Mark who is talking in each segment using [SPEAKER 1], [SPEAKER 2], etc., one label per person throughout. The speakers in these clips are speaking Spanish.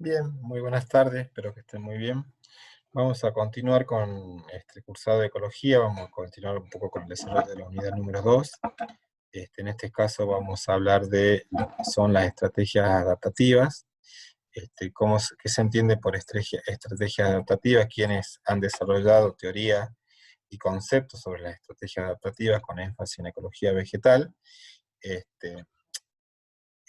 [SPEAKER 1] Bien, muy buenas tardes, espero que estén muy bien. Vamos a continuar con este cursado de ecología, vamos a continuar un poco con el desarrollo de la unidad número 2. En este caso vamos a hablar de lo que son las estrategias adaptativas, qué se entiende por estrategias adaptativas, quienes han desarrollado teoría y conceptos sobre las estrategias adaptativas con énfasis en ecología vegetal. Este,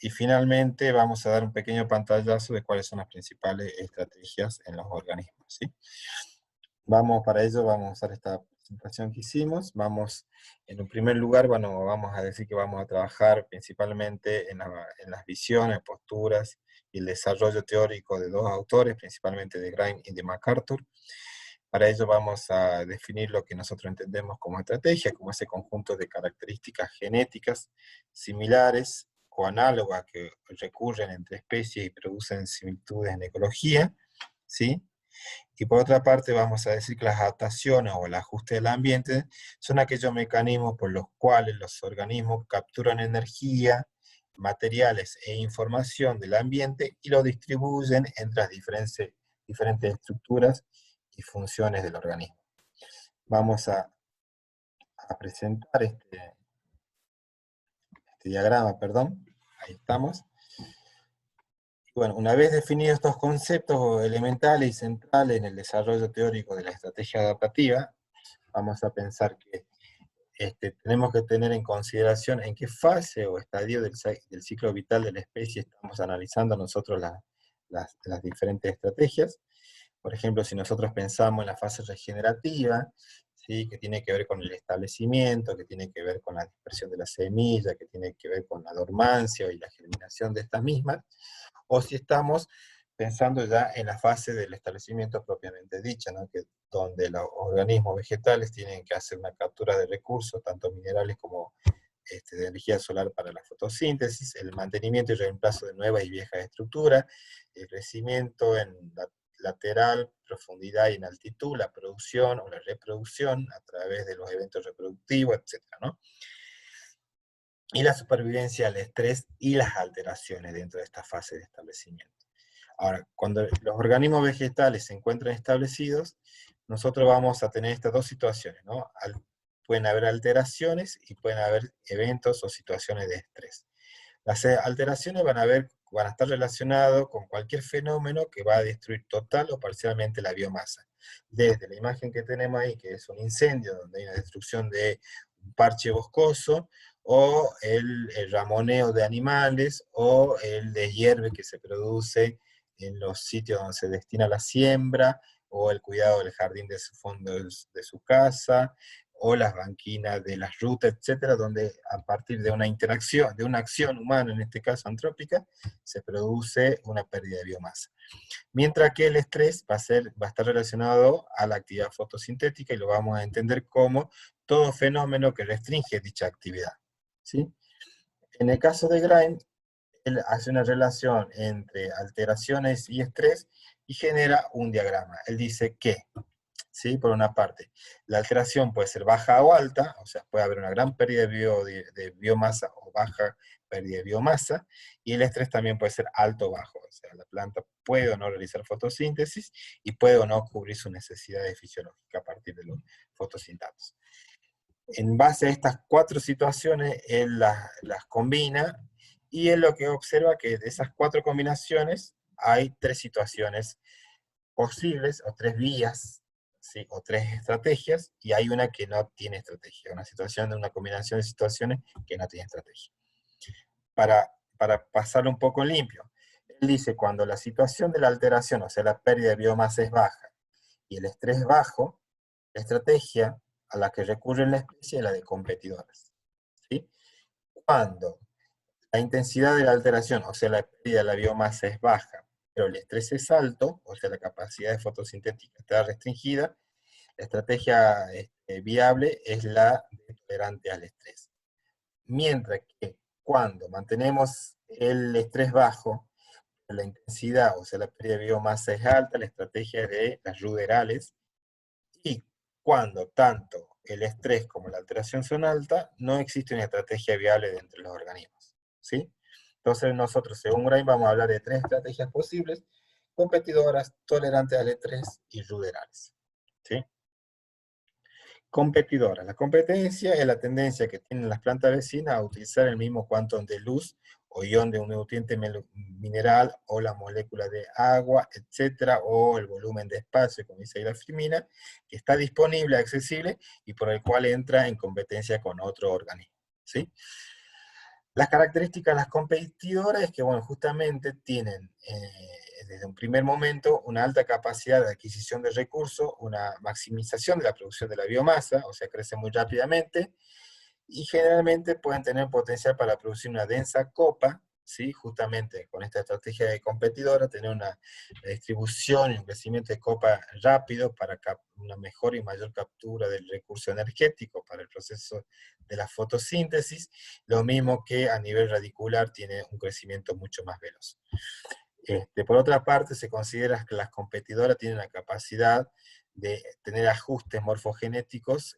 [SPEAKER 1] Y finalmente vamos a dar un pequeño pantallazo de cuáles son las principales estrategias en los organismos, ¿sí? Para ello vamos a usar esta presentación que hicimos. En un primer lugar, bueno, vamos a decir que vamos a trabajar principalmente en las visiones, posturas y el desarrollo teórico de dos autores, principalmente de Grein y de MacArthur. Para ello vamos a definir lo que nosotros entendemos como estrategia, como ese conjunto de características genéticas similares o análogas que recurren entre especies y producen similitudes en ecología, ¿sí? Y por otra parte vamos a decir que las adaptaciones o el ajuste del ambiente son aquellos mecanismos por los cuales los organismos capturan energía, materiales e información del ambiente y lo distribuyen entre las diferentes estructuras y funciones del organismo. Vamos a presentar este diagrama, perdón. Ahí estamos. Bueno, una vez definidos estos conceptos elementales y centrales en el desarrollo teórico de la estrategia adaptativa, vamos a pensar que tenemos que tener en consideración en qué fase o estadio del ciclo vital de la especie estamos analizando nosotros las diferentes estrategias. Por ejemplo, si nosotros pensamos en la fase regenerativa, ¿sí?, que tiene que ver con el establecimiento, que tiene que ver con la dispersión de la semilla, que tiene que ver con la dormancia y la germinación de estas mismas, o si estamos pensando ya en la fase del establecimiento propiamente dicha, ¿no?, donde los organismos vegetales tienen que hacer una captura de recursos, tanto minerales como de energía solar para la fotosíntesis, el mantenimiento y reemplazo de nuevas y viejas estructuras, el crecimiento en la lateral, profundidad y en altitud, la producción o la reproducción a través de los eventos reproductivos, etc., ¿no? Y la supervivencia al estrés y las alteraciones dentro de esta fase de establecimiento. Ahora, cuando los organismos vegetales se encuentran establecidos, nosotros vamos a tener estas dos situaciones, ¿no? Pueden haber alteraciones y pueden haber eventos o situaciones de estrés. Las alteraciones van a estar relacionadas con cualquier fenómeno que va a destruir total o parcialmente la biomasa. Desde la imagen que tenemos ahí, que es un incendio, donde hay una destrucción de un parche boscoso, o el ramoneo de animales, o el deshierve que se produce en los sitios donde se destina la siembra, o el cuidado del jardín de su fondo de su casa, o las banquinas de las rutas, etcétera, donde a partir de una interacción, de una acción humana, en este caso antrópica, se produce una pérdida de biomasa. Mientras que el estrés va a estar relacionado a la actividad fotosintética y lo vamos a entender como todo fenómeno que restringe dicha actividad, ¿sí? En el caso de Grein, él hace una relación entre alteraciones y estrés y genera un diagrama. Él dice que, ¿sí?, por una parte, la alteración puede ser baja o alta, o sea, puede haber una gran pérdida de biomasa o baja pérdida de biomasa, y el estrés también puede ser alto o bajo, o sea, la planta puede o no realizar fotosíntesis y puede o no cubrir sus necesidades fisiológicas a partir de los fotosintatos. En base a estas cuatro situaciones, él las combina, y él lo que observa que de esas cuatro combinaciones hay tres situaciones posibles, o tres vías, ¿sí?, o tres estrategias, y hay una que no tiene estrategia, una combinación de situaciones que no tiene estrategia. Para pasarlo un poco en limpio, él dice, cuando la situación de la alteración, o sea, la pérdida de biomasa es baja, y el estrés es bajo, la estrategia a la que recurre la especie es la de competidores, ¿sí? Cuando la intensidad de la alteración, o sea, la pérdida de la biomasa es baja, pero el estrés es alto, o sea, la capacidad de fotosintética está restringida, la estrategia viable es la de tolerante al estrés. Mientras que cuando mantenemos el estrés bajo, la intensidad, o sea, la pérdida de biomasa es alta, la estrategia es de las ruderales, y cuando tanto el estrés como la alteración son altas, no existe una estrategia viable dentro de los organismos, ¿sí? Entonces nosotros, según Grein, vamos a hablar de tres estrategias posibles, competidoras, tolerantes al estrés y ruderales. ¿Sí? Competidoras. La competencia es la tendencia que tienen las plantas vecinas a utilizar el mismo cuantum de luz o ion de un nutriente mineral o la molécula de agua, etcétera, o el volumen de espacio, como dice ahí la Firmina, que está disponible, accesible y por el cual entra en competencia con otro organismo. ¿Sí? Las características de las competidoras es que, bueno, justamente tienen desde un primer momento una alta capacidad de adquisición de recursos, una maximización de la producción de la biomasa, o sea, crecen muy rápidamente, y generalmente pueden tener potencial para producir una densa copa, ¿sí? Justamente con esta estrategia de competidora, tener una distribución y un crecimiento de copa rápido para una mejor y mayor captura del recurso energético para el proceso de la fotosíntesis, lo mismo que a nivel radicular tiene un crecimiento mucho más veloz. Por otra parte, se considera que las competidoras tienen la capacidad de tener ajustes morfogenéticos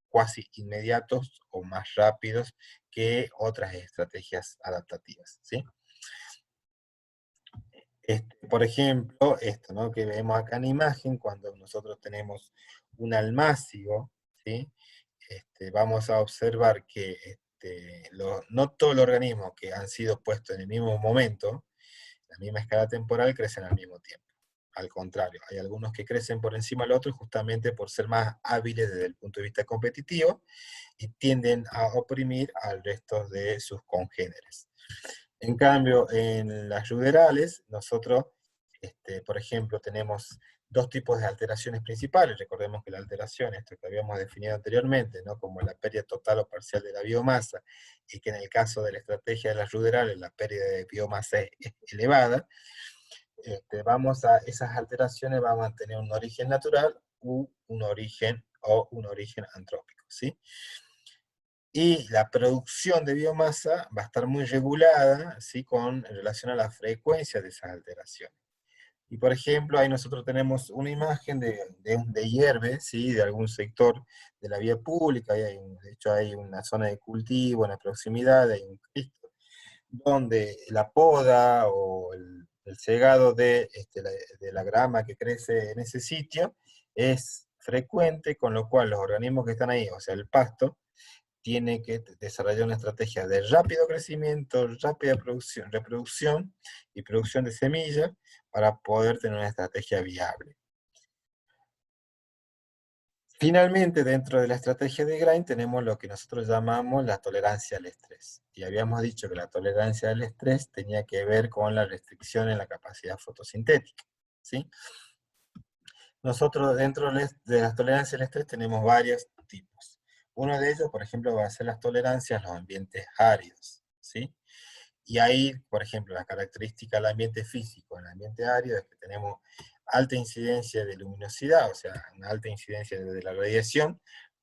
[SPEAKER 1] cuasi inmediatos o más rápidos que otras estrategias adaptativas, ¿sí? Por ejemplo, esto, ¿no?, que vemos acá en imagen, cuando nosotros tenemos un almácigo, ¿sí? Vamos a observar que no todos los organismos que han sido puestos en el mismo momento, la misma escala temporal, crecen al mismo tiempo. Al contrario, hay algunos que crecen por encima del otro justamente por ser más hábiles desde el punto de vista competitivo y tienden a oprimir al resto de sus congéneres. En cambio, en las ruderales, nosotros, por ejemplo, tenemos dos tipos de alteraciones principales. Recordemos que la alteración, esto que habíamos definido anteriormente, ¿no?, como la pérdida total o parcial de la biomasa, y que en el caso de la estrategia de las ruderales, la pérdida de biomasa es elevada, esas alteraciones van a tener un origen natural o un origen antrópico, ¿sí? Y la producción de biomasa va a estar muy regulada, ¿sí?, en relación a la frecuencia de esas alteraciones. Y por ejemplo, ahí nosotros tenemos una imagen de hierve, ¿sí?, de algún sector de la vía pública, y de hecho hay una zona de cultivo en la proximidad, hay un cristo, donde la poda o el cegado de la grama que crece en ese sitio es frecuente, con lo cual los organismos que están ahí, o sea, el pasto, tiene que desarrollar una estrategia de rápido crecimiento, rápida reproducción y producción de semillas para poder tener una estrategia viable. Finalmente, dentro de la estrategia de Grain tenemos lo que nosotros llamamos la tolerancia al estrés. Y habíamos dicho que la tolerancia al estrés tenía que ver con la restricción en la capacidad fotosintética, ¿sí? Nosotros dentro de la tolerancia al estrés tenemos varios tipos. Uno de ellos, por ejemplo, va a ser las tolerancias a los ambientes áridos, ¿sí? Y ahí, por ejemplo, la característica del ambiente físico en el ambiente árido es que tenemos alta incidencia de luminosidad, o sea, una alta incidencia de la radiación,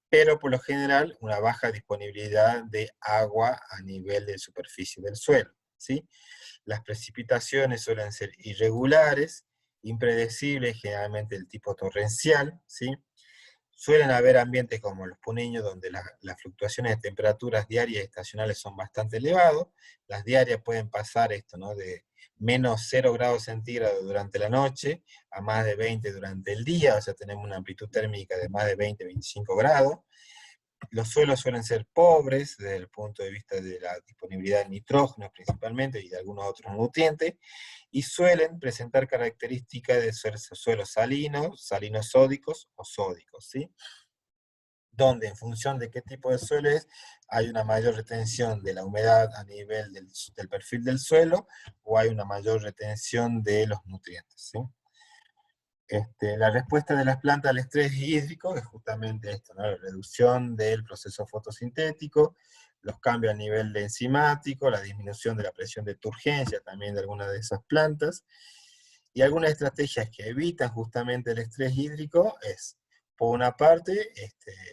[SPEAKER 1] pero por lo general una baja disponibilidad de agua a nivel de superficie del suelo, ¿sí? Las precipitaciones suelen ser irregulares, impredecibles, generalmente del tipo torrencial, ¿sí? Suelen haber ambientes como los puneños, donde las fluctuaciones de temperaturas diarias y estacionales son bastante elevadas. Las diarias pueden pasar esto, ¿no?, de menos 0 grados centígrados durante la noche a más de 20 durante el día, o sea, tenemos una amplitud térmica de más de 20-25 grados. Los suelos suelen ser pobres desde el punto de vista de la disponibilidad de nitrógeno principalmente y de algunos otros nutrientes, y suelen presentar características de ser suelos salinos, salinosódicos o sódicos, ¿sí? Donde en función de qué tipo de suelo es, hay una mayor retención de la humedad a nivel del perfil del suelo, o hay una mayor retención de los nutrientes, ¿sí? La respuesta de las plantas al estrés hídrico es justamente esto, ¿no?, la reducción del proceso fotosintético, los cambios a nivel de enzimático, la disminución de la presión de turgencia también de algunas de esas plantas, y algunas estrategias que evitan justamente el estrés hídrico es, por una parte,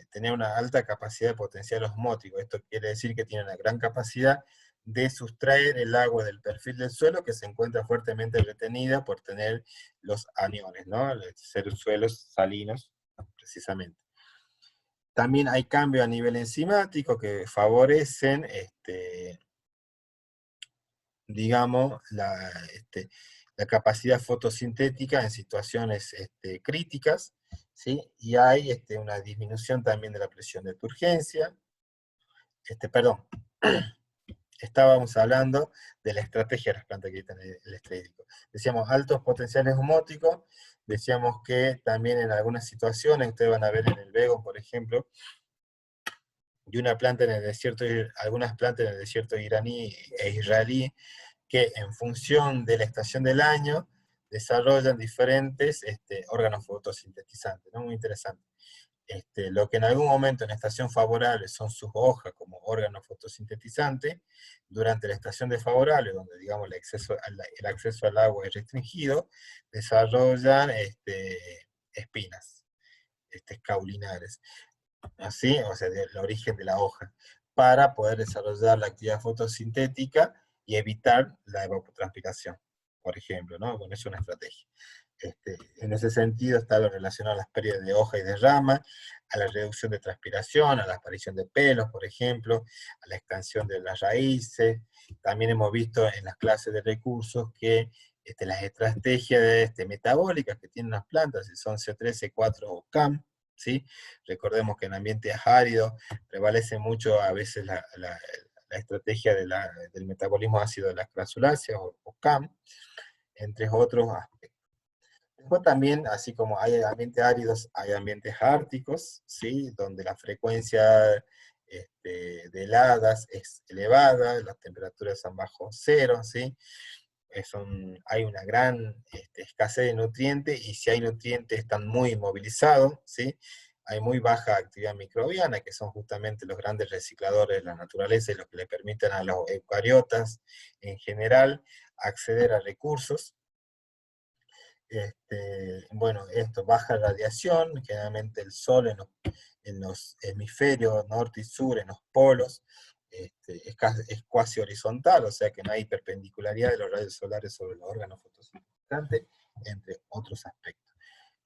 [SPEAKER 1] tener una alta capacidad de potencial osmótico. Esto quiere decir que tiene una gran capacidad de sustraer el agua del perfil del suelo, que se encuentra fuertemente retenida por tener los aniones, ¿no?, ser suelos salinos, precisamente. También hay cambios a nivel enzimático que favorecen, digamos, la capacidad fotosintética en situaciones críticas, ¿sí? Y hay una disminución también de la presión de turgencia. Perdón, estábamos hablando de la estrategia de las plantas que están en el estrés hídrico. Decíamos altos potenciales osmóticos, decíamos que también en algunas situaciones, ustedes van a ver en el Begon, por ejemplo, y una planta en el desierto, algunas plantas en el desierto iraní e israelí, que en función de la estación del año desarrollan diferentes órganos fotosintetizantes, ¿no? Muy interesante. Lo que en algún momento en estación favorable son sus hojas como órganos fotosintetizantes, durante la estación desfavorable, donde digamos el acceso al agua es restringido, desarrollan espinas caulinares, así, o sea, del origen de la hoja, para poder desarrollar la actividad fotosintética y evitar la evapotranspiración, por ejemplo, ¿no? Bueno, es una estrategia. En ese sentido está lo relacionado a las pérdidas de hoja y de rama, a la reducción de transpiración, a la aparición de pelos, por ejemplo, a la expansión de las raíces. También hemos visto en las clases de recursos que las estrategias metabólicas que tienen las plantas, si son C3, C4 o CAM, ¿sí? Recordemos que en ambientes áridos prevalece mucho a veces la estrategia del metabolismo ácido de las crasuláceas o CAM, entre otros aspectos. Después también, así como hay ambientes áridos, hay ambientes árticos, ¿sí? Donde la frecuencia de heladas es elevada, las temperaturas son bajo cero, ¿sí? Hay una gran escasez de nutrientes, y si hay nutrientes están muy inmovilizados, ¿sí? Hay muy baja actividad microbiana, que son justamente los grandes recicladores de la naturaleza y los que le permiten a los eucariotas en general acceder a recursos. Bueno, esto, baja radiación, generalmente el sol en los hemisferios norte y sur, en los polos, es cuasi horizontal, o sea que no hay perpendicularidad de los rayos solares sobre los órganos fotosintetizantes, entre otros aspectos.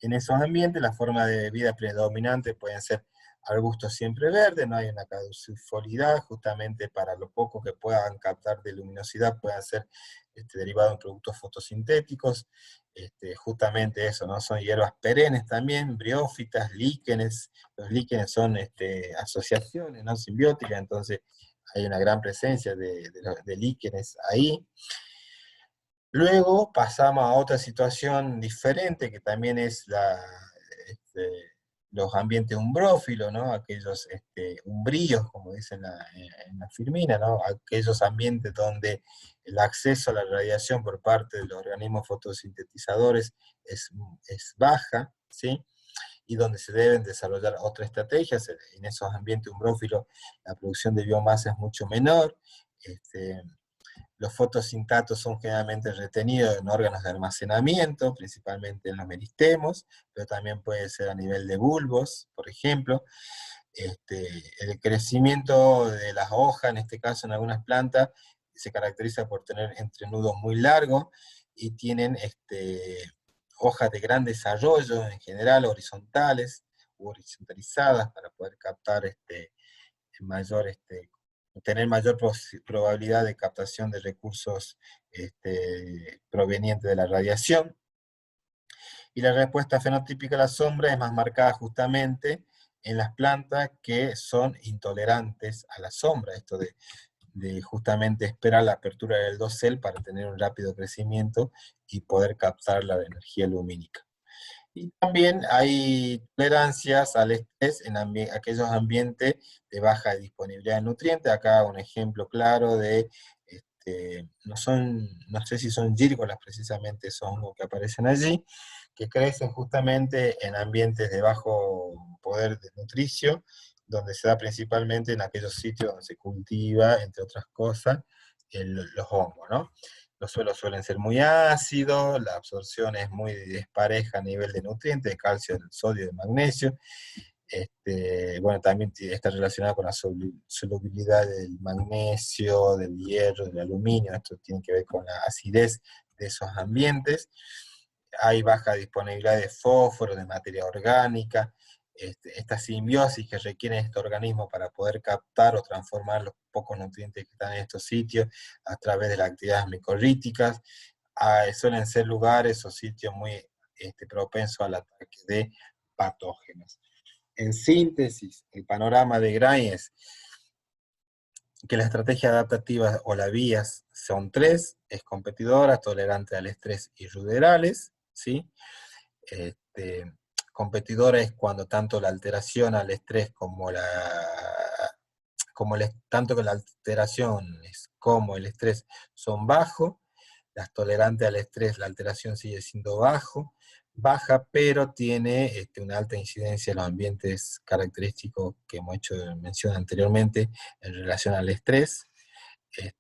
[SPEAKER 1] En esos ambientes, la forma de vida predominante pueden ser arbustos siempre verdes, no hay una caducifolidad, justamente para lo poco que puedan captar de luminosidad puedan ser derivados en productos fotosintéticos. Justamente eso, ¿no? Son hierbas perennes también, briófitas, líquenes. Los líquenes son asociaciones, ¿no? Simbióticas, entonces hay una gran presencia de líquenes ahí. Luego pasamos a otra situación diferente, que también es este, los ambientes umbrófilos, ¿no? Aquellos umbríos, como dicen en la Firmina, ¿no? Aquellos ambientes donde el acceso a la radiación por parte de los organismos fotosintetizadores es baja, ¿sí? Y donde se deben desarrollar otras estrategias. En esos ambientes umbrófilos la producción de biomasa es mucho menor. Los fotosintatos son generalmente retenidos en órganos de almacenamiento, principalmente en los meristemos, pero también puede ser a nivel de bulbos, por ejemplo. El crecimiento de las hojas, en este caso en algunas plantas, se caracteriza por tener entrenudos muy largos y tienen hojas de gran desarrollo, en general horizontales u horizontalizadas, para poder captar mayor tener mayor probabilidad de captación de recursos provenientes de la radiación. Y la respuesta fenotípica a la sombra es más marcada justamente en las plantas que son intolerantes a la sombra, esto de justamente esperar la apertura del dosel para tener un rápido crecimiento y poder captar la energía lumínica. Y también hay tolerancias al estrés en aquellos ambientes de baja disponibilidad de nutrientes. Acá un ejemplo claro de, no sé si son gírgolas precisamente, esos hongos que aparecen allí, que crecen justamente en ambientes de bajo poder de nutricio, donde se da principalmente en aquellos sitios donde se cultiva, entre otras cosas, los hongos, ¿no? Los suelos suelen ser muy ácidos, la absorción es muy despareja a nivel de nutrientes, de calcio, de sodio y de magnesio. Bueno, también está relacionado con la solubilidad del magnesio, del hierro, del aluminio. Esto tiene que ver con la acidez de esos ambientes. Hay baja disponibilidad de fósforo, de materia orgánica. Esta simbiosis que requiere este organismo para poder captar o transformar los pocos nutrientes que están en estos sitios a través de las actividades micorríticas, suelen ser lugares o sitios muy propensos al ataque de patógenos. En síntesis, el panorama de Gray es que la estrategia adaptativa o las vías son tres: es competidora, tolerante al estrés y ruderales, ¿sí? Este, competidora es cuando tanto la alteración al estrés tanto que la alteración como el estrés son bajos. Las tolerantes al estrés, la alteración sigue siendo baja, pero tiene una alta incidencia en los ambientes característicos que hemos hecho mención anteriormente en relación al estrés.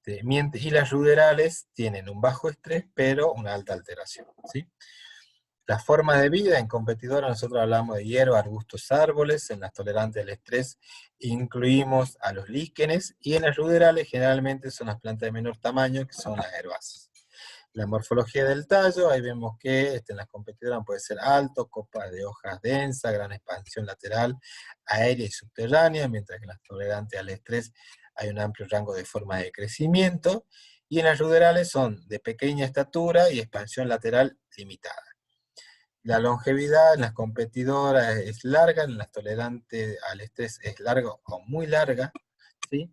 [SPEAKER 1] Y las ruderales tienen un bajo estrés, pero una alta alteración, ¿sí? Las formas de vida en competidora, nosotros hablamos de hierba, arbustos, árboles. En las tolerantes al estrés incluimos a los líquenes, y en las ruderales generalmente son las plantas de menor tamaño, que son las herbáceas. La morfología del tallo, ahí vemos que en las competidoras puede ser alto, copa de hojas densa, gran expansión lateral, aérea y subterránea, mientras que en las tolerantes al estrés hay un amplio rango de formas de crecimiento, y en las ruderales son de pequeña estatura y expansión lateral limitada. La longevidad en las competidoras es larga, en las tolerantes al estrés es larga o muy larga, ¿sí?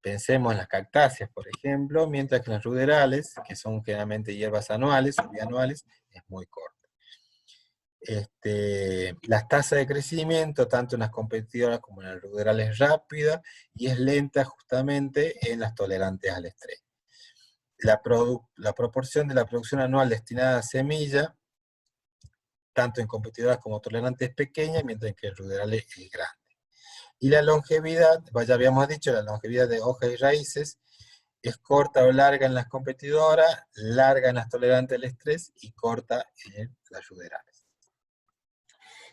[SPEAKER 1] Pensemos en las cactáceas, por ejemplo, mientras que en las ruderales, que son generalmente hierbas anuales o bianuales, es muy corta. Las tasas de crecimiento, tanto en las competidoras como en las ruderales, es rápida y es lenta justamente en las tolerantes al estrés. La proporción de la producción anual destinada a semilla, tanto en competidoras como tolerantes, es pequeña, mientras que en ruderales es grande. Y la longevidad, ya habíamos dicho, la longevidad de hojas y raíces es corta o larga en las competidoras, larga en las tolerantes al estrés y corta en las ruderales.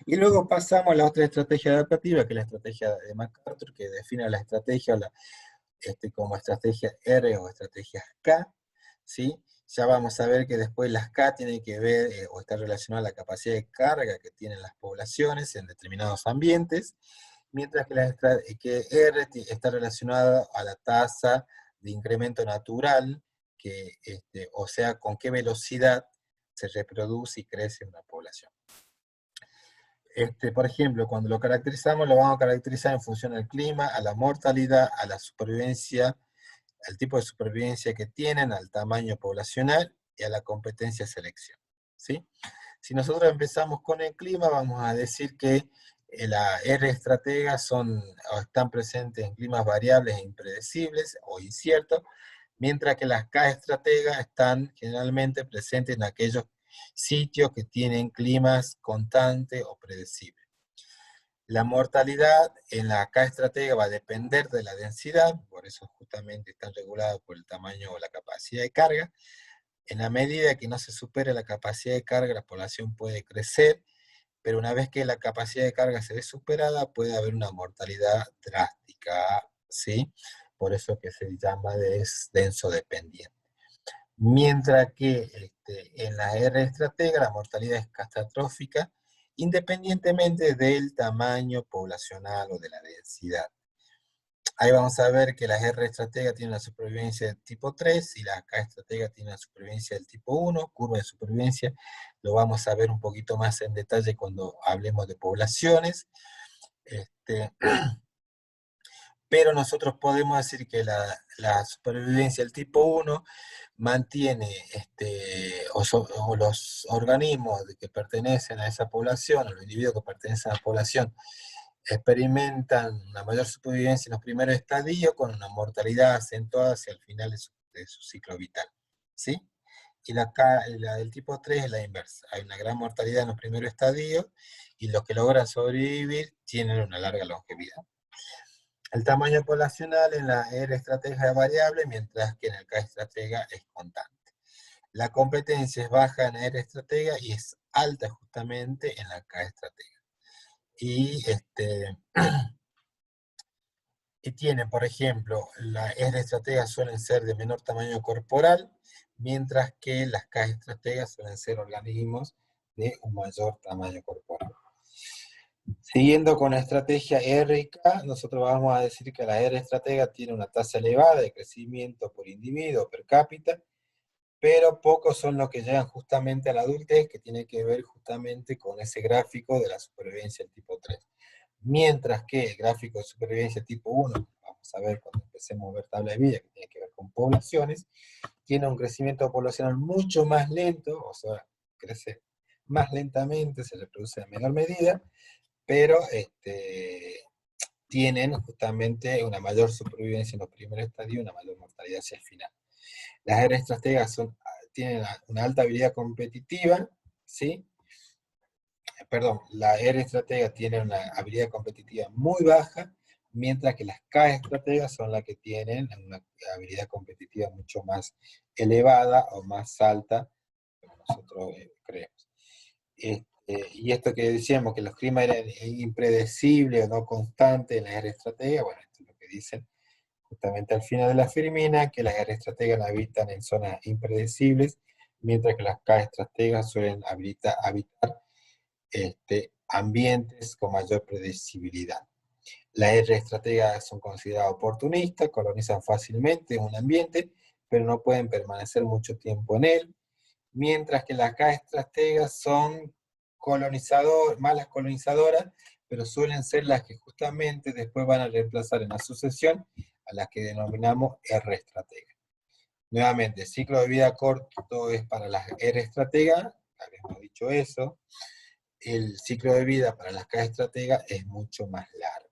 [SPEAKER 1] Y luego pasamos a la otra estrategia adaptativa, que es la estrategia de MacArthur, que define la estrategia como estrategia R o estrategias K, ¿sí? Ya vamos a ver que después las K tienen que ver o estar relacionadas a la capacidad de carga que tienen las poblaciones en determinados ambientes, mientras que R está relacionada a la tasa de incremento natural, o sea, con qué velocidad se reproduce y crece una población. Por ejemplo, cuando lo caracterizamos, lo vamos a caracterizar en función al clima, a la mortalidad, a la supervivencia, al tipo de supervivencia que tienen, al tamaño poblacional y a la competencia de selección, ¿sí? Si nosotros empezamos con el clima, vamos a decir que la R estratega están presentes en climas variables e impredecibles o inciertos, mientras que las K estrategas están generalmente presentes en aquellos sitios que tienen climas constantes o predecibles. La mortalidad en la K estratega va a depender de la densidad, por eso justamente están regulados por el tamaño o la capacidad de carga. En la medida que no se supere la capacidad de carga, la población puede crecer, pero una vez que la capacidad de carga se ve superada, puede haber una mortalidad drástica, ¿sí? Por eso que se llama denso dependiente. Mientras que en la R estratega la mortalidad es catastrófica, independientemente del tamaño poblacional o de la densidad. Ahí vamos a ver que la R estratega tiene una supervivencia del tipo 3 y la K estratega tiene una supervivencia del tipo 1, curva de supervivencia. Lo vamos a ver un poquito más en detalle cuando hablemos de poblaciones. Pero nosotros podemos decir que la supervivencia del tipo 1 mantiene, o los organismos que pertenecen a esa población, o los individuos que pertenecen a la población, experimentan una mayor supervivencia en los primeros estadios, con una mortalidad acentuada hacia el final de su ciclo vital, ¿sí? Y la del tipo 3 es la inversa. Hay una gran mortalidad en los primeros estadios, y los que logran sobrevivir tienen una larga longevidad. El tamaño poblacional en la R estratega es variable, mientras que en el K estratega es constante. La competencia es baja en la R estratega y es alta justamente en la K estratega. Y tienen, por ejemplo, la R estrategas suelen ser de menor tamaño corporal, mientras que las K estrategas suelen ser organismos de un mayor tamaño corporal. Siguiendo con la estrategia R y K, nosotros vamos a decir que la R estratega tiene una tasa elevada de crecimiento por individuo per cápita, pero pocos son los que llegan justamente a la adultez, que tiene que ver justamente con ese gráfico de la supervivencia del tipo 3. Mientras que el gráfico de supervivencia tipo 1, vamos a ver cuando empecemos a ver tabla de vida, que tiene que ver con poblaciones, tiene un crecimiento poblacional mucho más lento, o sea, crece más lentamente, se reproduce en menor medida, pero tienen justamente una mayor supervivencia en los primeros estadios y una mayor mortalidad hacia el final. Las R estrategas tienen una alta habilidad competitiva, ¿sí? Perdón, la R estratega tiene una habilidad competitiva muy baja, mientras que las K estrategas son las que tienen una habilidad competitiva mucho más elevada o más alta, como nosotros creemos. Y esto que decíamos, que los climas eran impredecibles o no constantes en las R estrategas, bueno, esto es lo que dicen justamente al final de la firmina, que las R estrategas habitan en zonas impredecibles, mientras que las K estrategas suelen habitar ambientes con mayor predecibilidad. Las R estrategas son consideradas oportunistas, colonizan fácilmente un ambiente, pero no pueden permanecer mucho tiempo en él, mientras que las K estrategas son malas colonizadoras, pero suelen ser las que justamente después van a reemplazar en la sucesión a las que denominamos R estrategas. Nuevamente, el ciclo de vida corto es para las R estrategas, habíamos dicho eso. El ciclo de vida para las K estrategas es mucho más largo.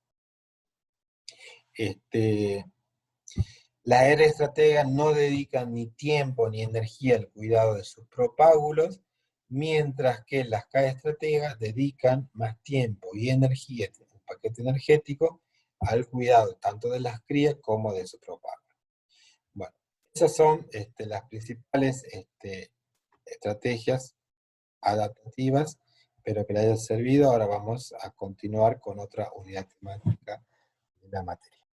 [SPEAKER 1] Las R estrategas no dedican ni tiempo ni energía al cuidado de sus propágulos, mientras que las K estrategas dedican más tiempo y energía en el paquete energético al cuidado tanto de las crías como de sus propágulos. Bueno, esas son las principales estrategias adaptativas. Espero que les haya servido. Ahora vamos a continuar con otra unidad temática de la materia.